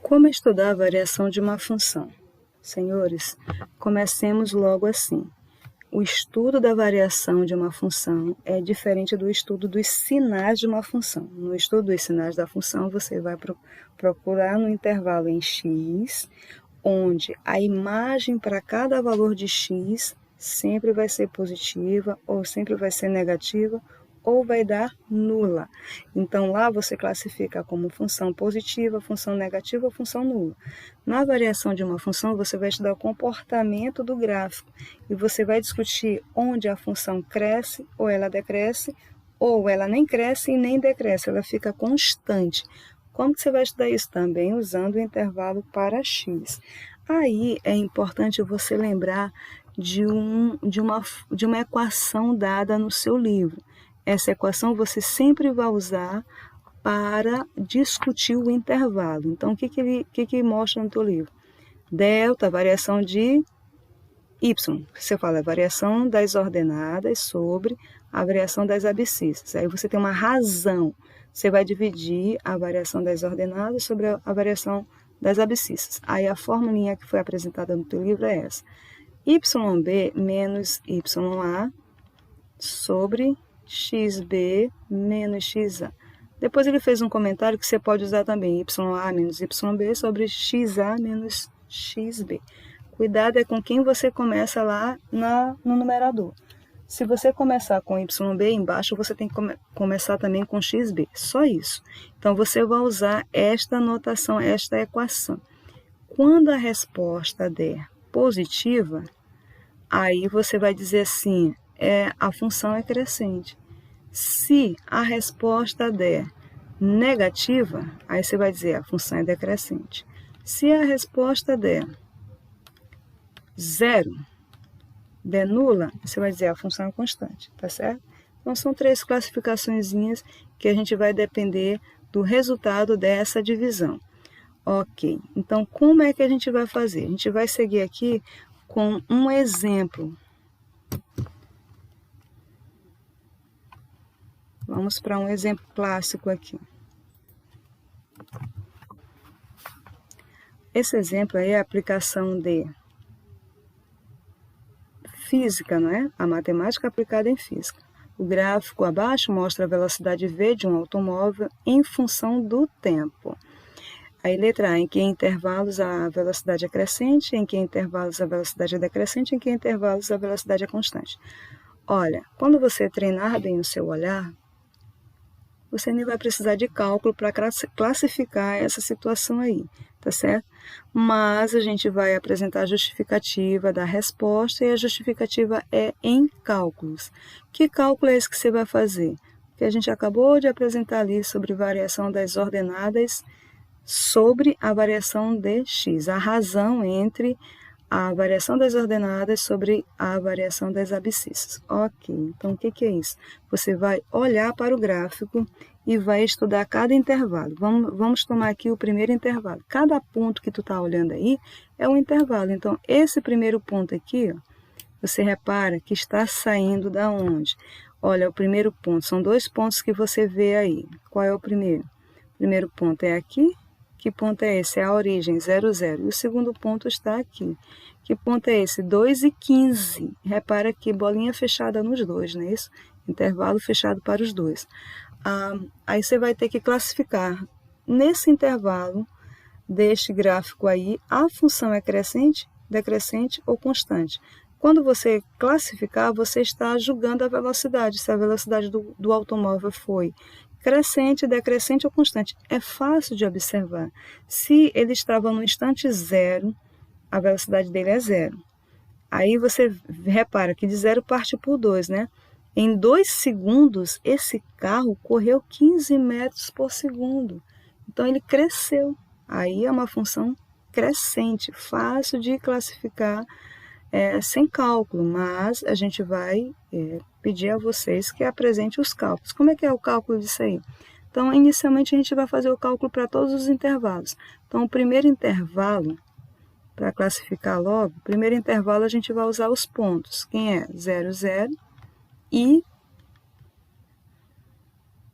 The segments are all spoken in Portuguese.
Como estudar a variação de uma função? Senhores, comecemos logo assim. O estudo da variação de uma função é diferente do estudo dos sinais de uma função. No estudo dos sinais da função, você vai procurar no intervalo em x, onde a imagem para cada valor de x sempre vai ser positiva, ou sempre vai ser negativa, ou vai dar nula. Então, lá você classifica como função positiva, função negativa ou função nula. Na variação de uma função, você vai estudar o comportamento do gráfico e você vai discutir onde a função cresce ou ela decresce, ou ela nem cresce e nem decresce, ela fica constante. Como que você vai estudar isso? Também usando o intervalo para x. Aí é importante você lembrar de uma equação dada no seu livro. Essa equação você sempre vai usar para discutir o intervalo. Então, o que mostra no teu livro? Delta, variação de y. Você fala a variação das ordenadas sobre a variação das abscissas. Aí você tem uma razão. Você vai dividir a variação das ordenadas sobre a variação das abscissas. Aí a formulinha que foi apresentada no teu livro é essa. YB menos YA sobre XB menos XA. Depois ele fez um comentário que você pode usar também, YA menos YB sobre XA menos XB. Cuidado é com quem você começa lá no numerador. Se você começar com YB, embaixo você tem que começar também com XB, só isso. Então você vai usar esta notação, esta equação. Quando a resposta der positiva, aí você vai dizer assim, a função é crescente. Se a resposta der negativa, aí você vai dizer a função é decrescente. Se a resposta der 0, der nula, você vai dizer a função é constante, tá certo? Então são 3 classificaçõezinhas que a gente vai depender do resultado dessa divisão. Ok, então como é que a gente vai fazer? A gente vai seguir aqui com um exemplo. Vamos para um exemplo clássico aqui. Esse exemplo aí é a aplicação de física, não é? A matemática aplicada em física. O gráfico abaixo mostra a velocidade v de um automóvel em função do tempo. Aí, letra A, em que intervalos a velocidade é crescente, em que intervalos a velocidade é decrescente, em que intervalos a velocidade é constante. Olha, quando você treinar bem o seu olhar, você nem vai precisar de cálculo para classificar essa situação aí, tá certo? Mas a gente vai apresentar a justificativa da resposta e a justificativa é em cálculos. Que cálculo é esse que você vai fazer? Que a gente acabou de apresentar ali sobre variação das ordenadas sobre a variação de x, a razão entre a variação das ordenadas sobre a variação das abscissas. Ok, então o que é isso? Você vai olhar para o gráfico e vai estudar cada intervalo. Vamos tomar aqui o primeiro intervalo. Cada ponto que tu está olhando aí é um intervalo. Então, esse primeiro ponto aqui, ó, você repara que está saindo da onde? Olha, o primeiro ponto, são 2 pontos que você vê aí. Qual é o primeiro? O primeiro ponto é aqui. Que ponto é esse? É a origem, 0, 0. E o segundo ponto está aqui. Que ponto é esse? 2 e 15. Repara que bolinha fechada nos dois, não é isso? Intervalo fechado para os dois. Aí você vai ter que classificar. Nesse intervalo deste gráfico aí, a função é crescente, decrescente ou constante. Quando você classificar, você está julgando a velocidade. Se a velocidade do automóvel foi crescente, decrescente ou constante. É fácil de observar. Se ele estava no instante 0, a velocidade dele é 0. Aí você repara que de 0 parte por 2, né? Em 2 segundos, esse carro correu 15 metros por segundo. Então, ele cresceu. Aí é uma função crescente, fácil de classificar sem cálculo, mas a gente vai pedir a vocês que apresentem os cálculos. Como é que é o cálculo disso aí? Então, inicialmente, a gente vai fazer o cálculo para todos os intervalos. Então, o primeiro intervalo, para classificar logo, o primeiro intervalo a gente vai usar os pontos. Quem é? 0, 0 e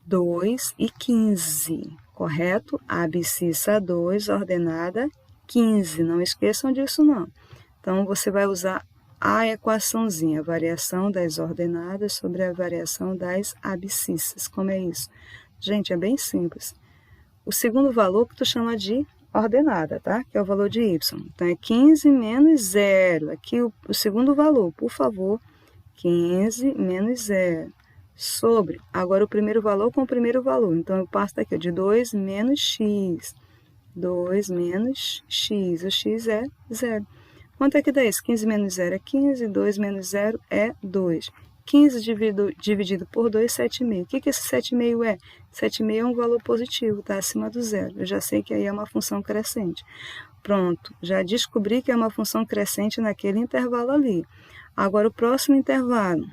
2 e 15, correto? Abscissa 2, ordenada 15. Não esqueçam disso, não. Então, você vai usar a equaçãozinha, a variação das ordenadas sobre a variação das abscissas. Como é isso? Gente, é bem simples. O segundo valor que tu chama de ordenada, tá? Que é o valor de y. Então, é 15 menos 0. Aqui o segundo valor, por favor, 15 menos 0. Sobre, agora o primeiro valor com o primeiro valor. Então, eu passo daqui, ó, de 2 menos x. 2 menos x. O x é 0. Quanto é que dá isso? 15 menos 0 é 15. 2 menos 0 é 2. 15 dividido por 2, 7,5. O que esse 7,5 é? 7,5 é um valor positivo, está acima do zero. Eu já sei que aí é uma função crescente. Pronto, já descobri que é uma função crescente naquele intervalo ali. Agora, o próximo intervalo.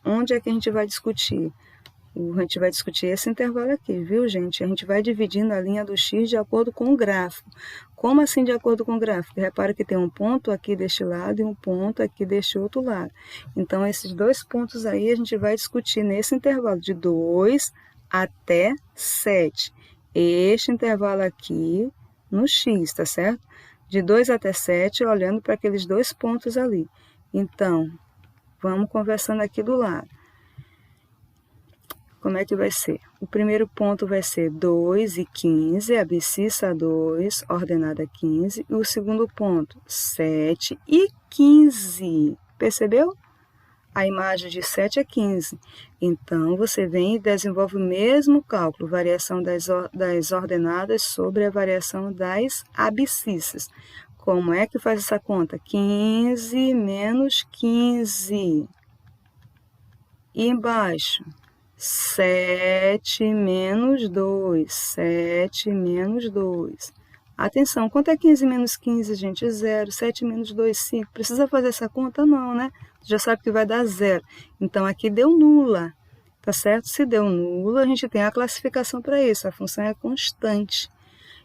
Onde é que a gente vai discutir? A gente vai discutir esse intervalo aqui, viu, gente? A gente vai dividindo a linha do x de acordo com o gráfico. Como assim de acordo com o gráfico? Repara que tem um ponto aqui deste lado e um ponto aqui deste outro lado. Então, esses dois pontos aí a gente vai discutir nesse intervalo de 2 até 7. Este intervalo aqui no x, tá certo? De 2 até 7, olhando para aqueles dois pontos ali. Então, vamos conversando aqui do lado. Como é que vai ser? O primeiro ponto vai ser 2 e 15, abscissa 2, ordenada 15. E o segundo ponto, 7 e 15. Percebeu? A imagem de 7 é 15. Então, você vem e desenvolve o mesmo cálculo, variação das ordenadas sobre a variação das abscissas. Como é que faz essa conta? 15 menos 15. E embaixo? 7 menos 2. 7 menos 2. Atenção, quanto é 15 menos 15, gente? 0. 7 menos 2, 5. Precisa fazer essa conta? Não, né? Já sabe que vai dar 0. Então, aqui deu nula, tá certo? Se deu nula, a gente tem a classificação para isso. A função é constante.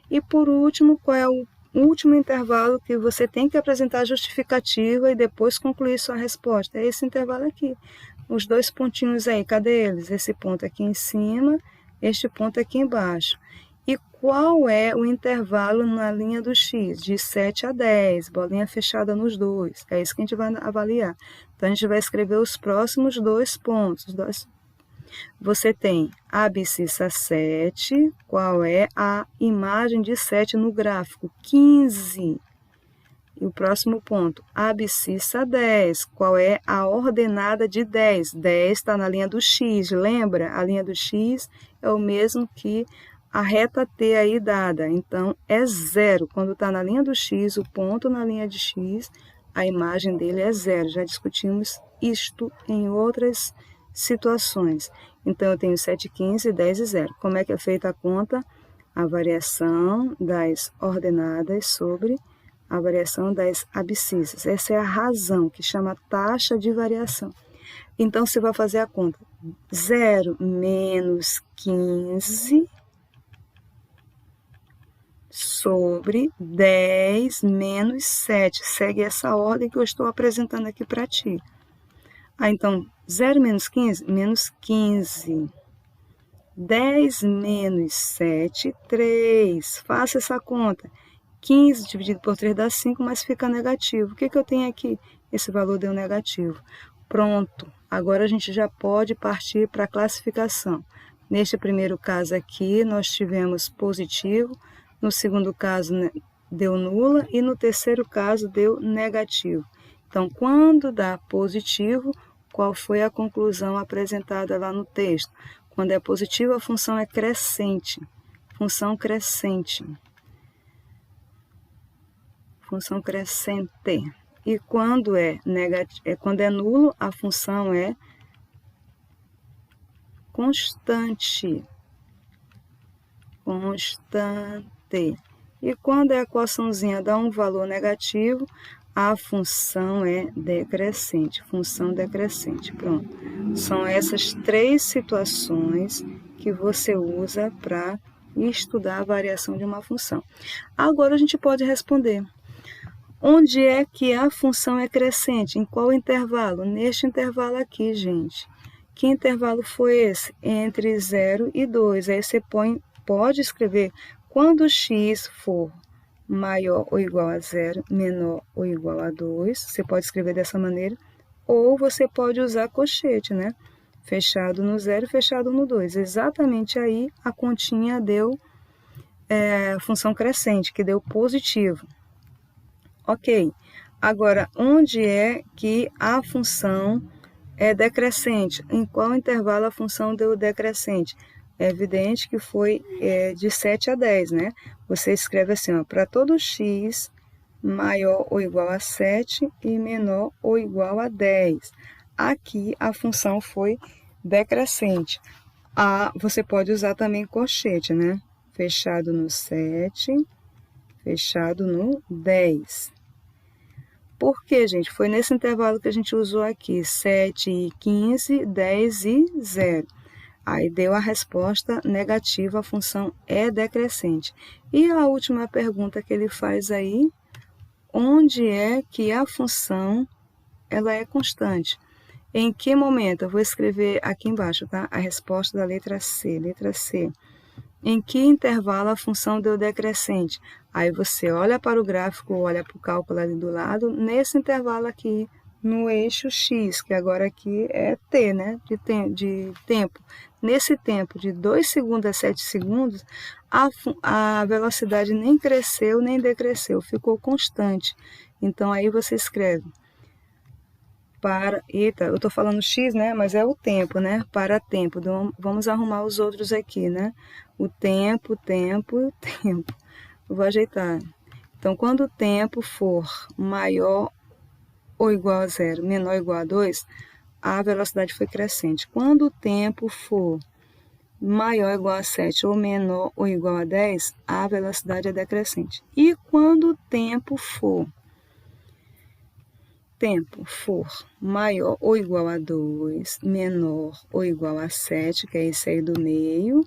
E, por último, qual é o último intervalo que você tem que apresentar a justificativa e depois concluir sua resposta? É esse intervalo aqui. Os dois pontinhos aí, cadê eles? Esse ponto aqui em cima, este ponto aqui embaixo. E qual é o intervalo na linha do x? De 7 a 10, bolinha fechada nos dois. É isso que a gente vai avaliar. Então, a gente vai escrever os próximos dois pontos. Você tem a abscissa 7, qual é a imagem de 7 no gráfico? 15. E o próximo ponto, abscissa 10, qual é a ordenada de 10? 10 está na linha do x, lembra? A linha do x é o mesmo que a reta T aí dada, então é 0. Quando está na linha do x, o ponto na linha de x, a imagem dele é 0. Já discutimos isto em outras situações. Então, eu tenho 7, 15, 10 e 0. Como é que é feita a conta? A variação das ordenadas sobre a variação das abscissas. Essa é a razão, que chama taxa de variação. Então, você vai fazer a conta. 0 menos 15 sobre 10 menos 7. Segue essa ordem que eu estou apresentando aqui para ti. Então, 0 menos 15, menos 15. 10 menos 7, 3. Faça essa conta. 15 dividido por 3 dá 5, mas fica negativo. O que eu tenho aqui? Esse valor deu negativo. Pronto. Agora a gente já pode partir para a classificação. Neste primeiro caso aqui, nós tivemos positivo. No segundo caso, deu nula. E no terceiro caso, deu negativo. Então, quando dá positivo, qual foi a conclusão apresentada lá no texto? Quando é positivo, a função é crescente. Função crescente. Função crescente. E quando quando é nulo, a função é constante. Constante. E quando a equaçãozinha dá um valor negativo, a função é decrescente. Função decrescente. Pronto. São essas 3 situações que você usa para estudar a variação de uma função. Agora a gente pode responder. Onde é que a função é crescente? Em qual intervalo? Neste intervalo aqui, gente. Que intervalo foi esse? Entre 0 e 2. Aí você pode escrever quando x for maior ou igual a 0, menor ou igual a 2. Você pode escrever dessa maneira. Ou você pode usar colchete, né? Fechado no 0, fechado no 2. Exatamente aí a continha deu função crescente, que deu positivo. Ok. Agora, onde é que a função é decrescente? Em qual intervalo a função deu decrescente? É evidente que foi de 7 a 10, né? Você escreve assim, para todo x maior ou igual a 7 e menor ou igual a 10. Aqui a função foi decrescente. Você pode usar também colchete, né? Fechado no 7, fechado no 10. Por quê, gente? Foi nesse intervalo que a gente usou aqui, 7 e 15, 10 e 0. Aí deu a resposta negativa, a função é decrescente. E a última pergunta que ele faz aí, onde é que a função ela é constante? Em que momento? Eu vou escrever aqui embaixo, tá? A resposta da letra C. Letra C. Em que intervalo a função deu decrescente? Aí você olha para o gráfico, olha para o cálculo ali do lado, nesse intervalo aqui, no eixo X, que agora aqui é T, né? De tempo. Nesse tempo de 2 segundos a 7 segundos, a velocidade nem cresceu nem decresceu, ficou constante. Então, aí você escreve eita, eu estou falando X, né? Mas é o tempo, né? Para tempo. Então, vamos arrumar os outros aqui, né? O tempo, tempo, tempo. Eu vou ajeitar. Então, quando o tempo for maior ou igual a 0, menor ou igual a 2, a velocidade foi crescente. Quando o tempo for maior ou igual a 7 ou menor ou igual a 10, a velocidade é decrescente. E quando o tempo for maior ou igual a 2, menor ou igual a 7, que é esse aí do meio,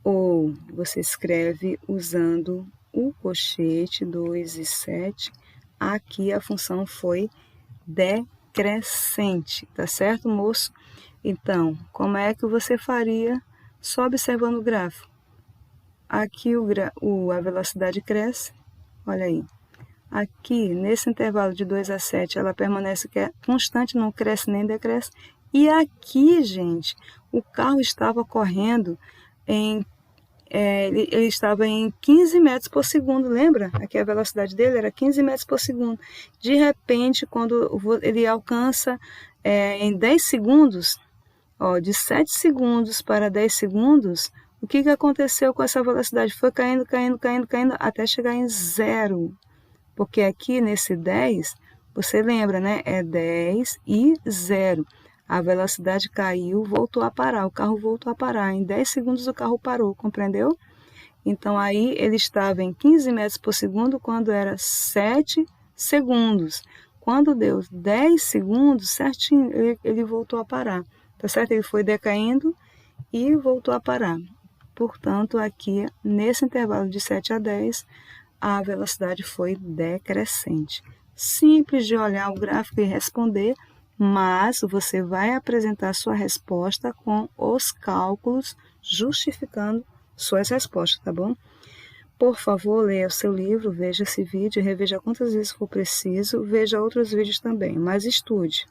ou você escreve usando o colchete 2 e 7, aqui a função foi decrescente, tá certo, moço? Então, como é que você faria só observando o gráfico? Aqui a velocidade cresce, olha aí. Aqui, nesse intervalo de 2 a 7, ela permanece constante, não cresce nem decresce. E aqui, gente, o carro estava correndo ele estava em 15 metros por segundo, lembra? Aqui a velocidade dele era 15 metros por segundo. De repente, quando ele alcança em 10 segundos, de 7 segundos para 10 segundos, o que aconteceu com essa velocidade? Foi caindo, caindo, caindo, caindo, até chegar em 0. Porque aqui nesse 10, você lembra, né? É 10 e 0. A velocidade caiu, voltou a parar, o carro voltou a parar. Em 10 segundos o carro parou, compreendeu? Então, aí ele estava em 15 metros por segundo quando era 7 segundos. Quando deu 10 segundos, certinho, ele voltou a parar. Tá certo? Ele foi decaindo e voltou a parar. Portanto, aqui, nesse intervalo de 7 a 10, a velocidade foi decrescente. Simples de olhar o gráfico e responder, mas você vai apresentar sua resposta com os cálculos justificando suas respostas, tá bom? Por favor, leia o seu livro, veja esse vídeo, reveja quantas vezes for preciso, veja outros vídeos também, mas estude.